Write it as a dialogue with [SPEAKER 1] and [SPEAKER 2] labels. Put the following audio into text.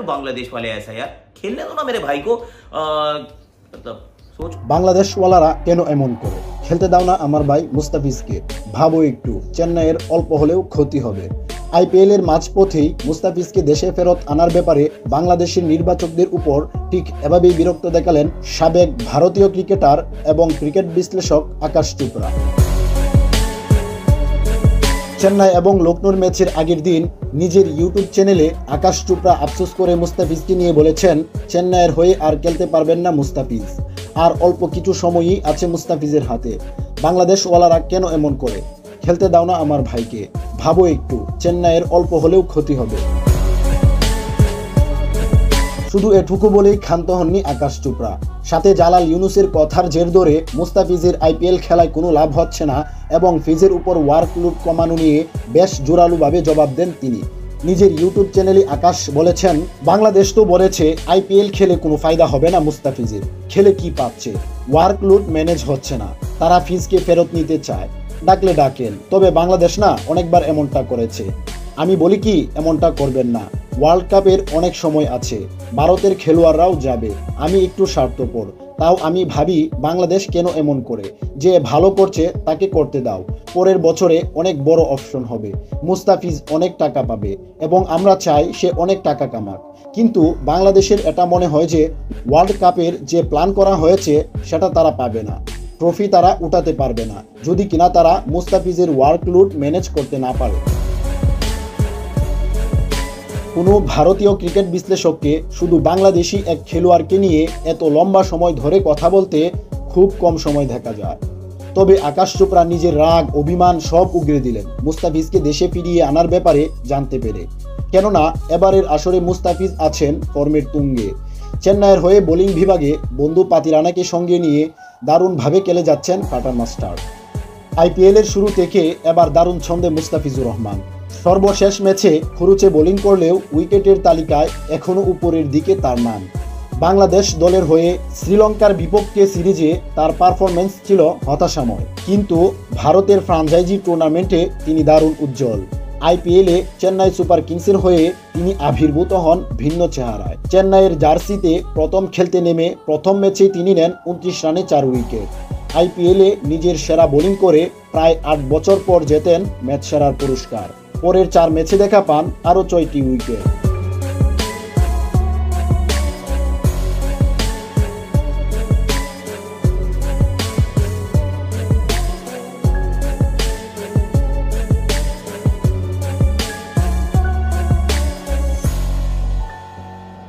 [SPEAKER 1] बांग्लादेश वाले ऐसा यार खेलने दो ना मेरे भाई को मतलब सोच
[SPEAKER 2] বাংলাদেশওয়ালারা কেন এমন করে? খেলতে দাও না আমার ভাই মুস্তাফিজকে। ভাবো একটু, চেন্নাইয়ের অল্প হলেও ক্ষতি হবে। আইপিএল এর মাঝপথেই মুস্তাফিজকে দেশে ফেরত আনার ব্যাপারে বাংলাদেশের নির্বাচকদের উপর ঠিক এভাবেই বিরক্ত দেখালেন সাবেক ভারতীয় ক্রিকেটার এবং ক্রিকেট বিশ্লেষক আকাশ চোপড়া। চেন্নাই এবং লখনৌর ম্যাচের আগের দিন নিজের ইউটিউব চ্যানেলে আকাশ চোপড়া আফসোস করে মুস্তাফিজকে নিয়ে বলেছেন, চেন্নাইয়ের হয়ে আর খেলতে পারবেন না মুস্তাফিজ, আর অল্প কিছু সময়ই আছে মুস্তাফিজের হাতে। বাংলাদেশওয়ালারা কেন এমন করে? খেলতে দাও না আমার ভাইকে। ভাবো একটু, চেন্নাইয়ের অল্প হলেও ক্ষতি হবে। শুধু এটুকু বলেই ক্ষান্ত হননি আকাশ চোপড়া। সাথে জালাল ইউনুসের কথার জের ধরে মুস্তাফিজের আইপিএল খেলায় কোনো লাভ হচ্ছে না এবং ফিজের উপর ওয়ার্কলোড কমানো নিয়ে বেশ জোরালোভাবে জবাব দেন তিনি। নিজের ইউটিউব চ্যানেলে আকাশ বলেছেন, বাংলাদেশ তো বলেছে আইপিএল খেলে কোনো ফায়দা হবে না মুস্তাফিজের, খেলে কি পাচ্ছে? ওয়ার্কলোড ম্যানেজ হচ্ছে না, তারা ফিজকে ফেরত নিতে চায়, ডাকলে ডাকেন। তবে বাংলাদেশ না অনেকবার এমনটা করেছে, আমি বলি কি এমনটা করবেন না। ওয়ার্ল্ড কাপের অনেক সময় আছে, ভারতের খেলোয়াড়রাও যাবে। আমি একটু স্বার্থপর, তাও আমি ভাবি বাংলাদেশ কেন এমন করে? যে ভালো করছে তাকে করতে দাও, পরের বছরে অনেক বড় অপশন হবে, মুস্তাফিজ অনেক টাকা পাবে এবং আমরা চাই সে অনেক টাকা কামাক। কিন্তু বাংলাদেশের এটা মনে হয় যে ওয়ার্ল্ড কাপের যে প্ল্যান করা হয়েছে সেটা তারা পাবে না, ট্রফি তারা উঠাতে পারবে না যদি কিনা তারা মুস্তাফিজের ওয়ার্কলোড ম্যানেজ করতে না পারে। কোনো ভারতীয় ক্রিকেট বিশ্লেষককে শুধু বাংলাদেশি এক খেলোয়াড়কে নিয়ে এত লম্বা সময় ধরে কথা বলতে খুব কম সময় দেখা যায়। তবে আকাশ চোপড়া নিজের রাগ অভিমান সব উগরে দিলেন মুস্তাফিজকে দেশে ফিরিয়ে আনার ব্যাপারে জানতে পেরে। কেননা এবারের আসরে মুস্তাফিজ আছেন ফর্মের তুঙ্গে। চেন্নাইয়ের হয়ে বোলিং বিভাগে বন্ধু পাতিরানাকে সঙ্গে নিয়ে দারুণভাবে খেলে যাচ্ছেন পাঠান মাস্টার। আইপিএলের শুরু থেকে এবার দারুণ ছন্দে মুস্তাফিজুর রহমান। সর্বশেষ ম্যাচে খরুচে বোলিং করলেও উইকেটের তালিকায় এখনও উপরের দিকে তার নাম। বাংলাদেশ দলের হয়ে শ্রীলঙ্কার বিপক্ষে সিরিজে তার পারফরমেন্স ছিল হতাশাময়, কিন্তু ভারতের ফ্রাঞ্চাইজি টুর্নামেন্টে তিনি দারুণ উজ্জ্বল। আইপিএলে চেন্নাই সুপার কিংসের হয়ে তিনি আবির্ভূত হন ভিন্ন চেহারায়। চেন্নাইয়ের জার্সিতে প্রথম খেলতে নেমে প্রথম ম্যাচেই তিনি নেন 29 রানে 4 উইকেট। আইপিএলে নিজের সেরা বোলিং করে প্রায় 8 বছর পর জেতেন ম্যাচ সেরার পুরস্কার। পরের 4 ম্যাচে দেখা পান আরও 6টি উইকেট।